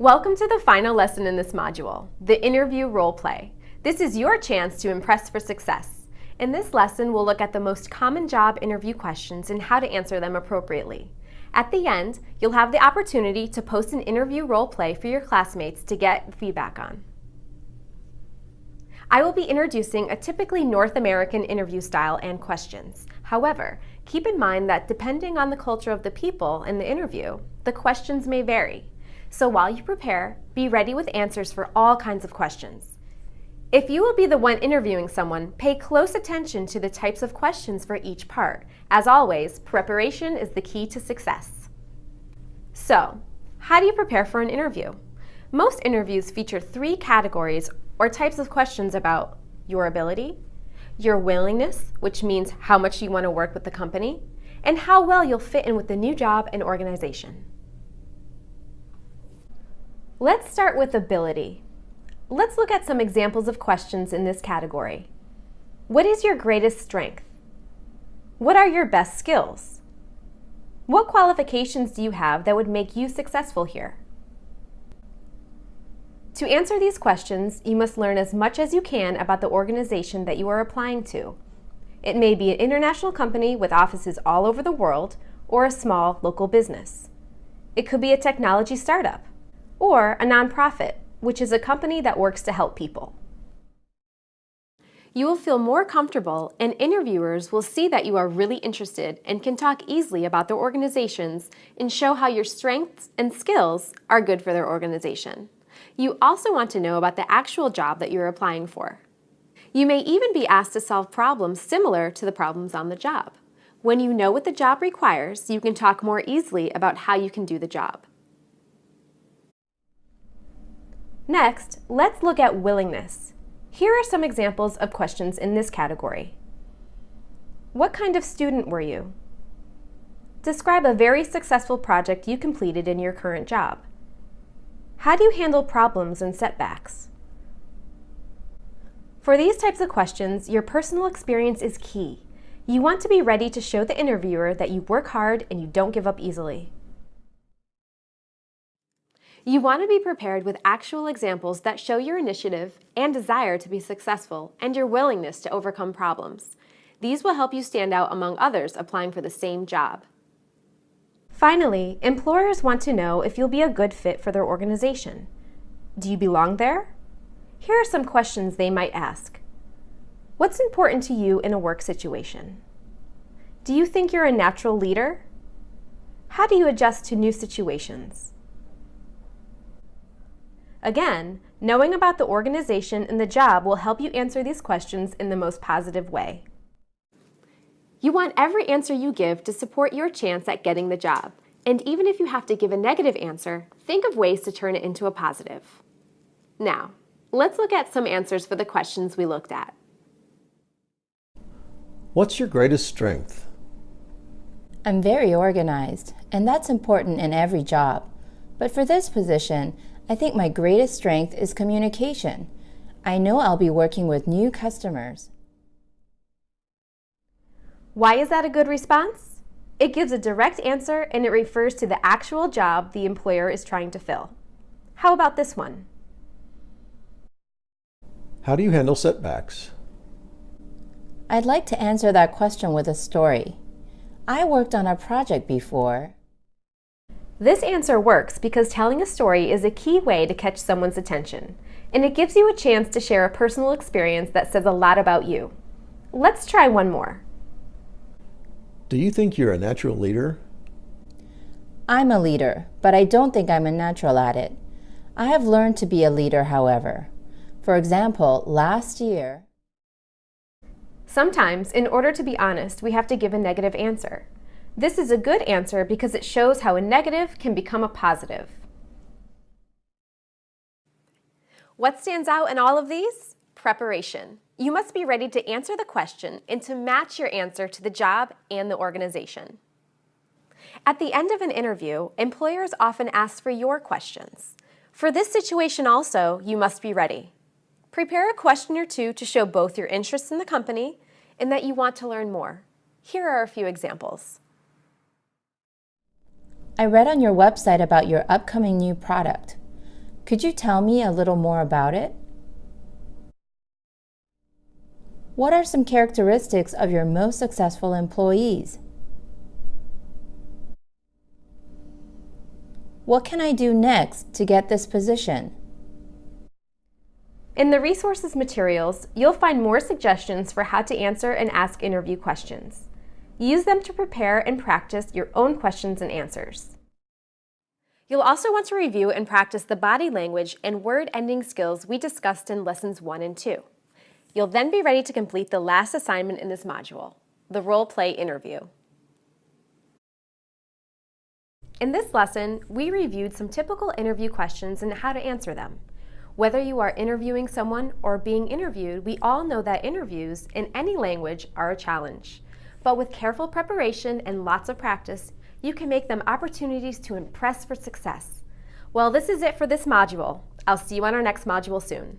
Welcome to the final lesson in this module, the interview role play. This is your chance to impress for success. In this lesson, we'll look at the most common job interview questions and how to answer them appropriately. At the end, you'll have the opportunity to post an interview role play for your classmates to get feedback on. I will be introducing a typically North American interview style and questions. However, keep in mind that depending on the culture of the people in the interview, the questions may vary. So while you prepare, be ready with answers for all kinds of questions. If you will be the one interviewing someone, pay close attention to the types of questions for each part. As always, preparation is the key to success. So, how do you prepare for an interview? Most interviews feature 3 categories or types of questions about your ability, your willingness, which means how much you want to work with the company, and how well you'll fit in with the new job and organization. Let's start with ability. Let's look at some examples of questions in this category. What is your greatest strength? What are your best skills? What qualifications do you have that would make you successful here? To answer these questions, you must learn as much as you can about the organization that you are applying to. It may be an international company with offices all over the world or a small local business. It could be a technology startup or a nonprofit, which is a company that works to help people. You will feel more comfortable, and interviewers will see that you are really interested and can talk easily about their organizations and show how your strengths and skills are good for their organization. You also want to know about the actual job that you're applying for. You may even be asked to solve problems similar to the problems on the job. When you know what the job requires, you can talk more easily about how you can do the job. Next, let's look at willingness. Here are some examples of questions in this category. What kind of student were you? Describe a very successful project you completed in your current job. How do you handle problems and setbacks? For these types of questions, your personal experience is key. You want to be ready to show the interviewer that you work hard and you don't give up easily. You want to be prepared with actual examples that show your initiative and desire to be successful and your willingness to overcome problems. These will help you stand out among others applying for the same job. Finally, employers want to know if you'll be a good fit for their organization. Do you belong there? Here are some questions they might ask. What's important to you in a work situation? Do you think you're a natural leader? How do you adjust to new situations? Again, knowing about the organization and the job will help you answer these questions in the most positive way. You want every answer you give to support your chance at getting the job. And even if you have to give a negative answer, think of ways to turn it into a positive. Now, let's look at some answers for the questions we looked at. What's your greatest strength? I'm very organized, and that's important in every job. But for this position, I think my greatest strength is communication. I know I'll be working with new customers. Why is that a good response? It gives a direct answer and it refers to the actual job the employer is trying to fill. How about this one? How do you handle setbacks? I'd like to answer that question with a story. I worked on a project before. This answer works because telling a story is a key way to catch someone's attention, and it gives you a chance to share a personal experience that says a lot about you. Let's try one more. Do you think you're a natural leader? I'm a leader, but I don't think I'm a natural at it. I have learned to be a leader, however. For example, last year... Sometimes, in order to be honest, we have to give a negative answer. This is a good answer because it shows how a negative can become a positive. What stands out in all of these? Preparation. You must be ready to answer the question and to match your answer to the job and the organization. At the end of an interview, employers often ask for your questions. For this situation also, you must be ready. Prepare a question or two to show both your interest in the company and that you want to learn more. Here are a few examples. I read on your website about your upcoming new product. Could you tell me a little more about it? What are some characteristics of your most successful employees? What can I do next to get this position? In the resources materials, you'll find more suggestions for how to answer and ask interview questions. Use them to prepare and practice your own questions and answers. You'll also want to review and practice the body language and word-ending skills we discussed in Lessons 1 and 2. You'll then be ready to complete the last assignment in this module, the role-play interview. In this lesson, we reviewed some typical interview questions and how to answer them. Whether you are interviewing someone or being interviewed, we all know that interviews in any language are a challenge. But with careful preparation and lots of practice, you can make them opportunities to impress for success. Well, this is it for this module. I'll see you on our next module soon.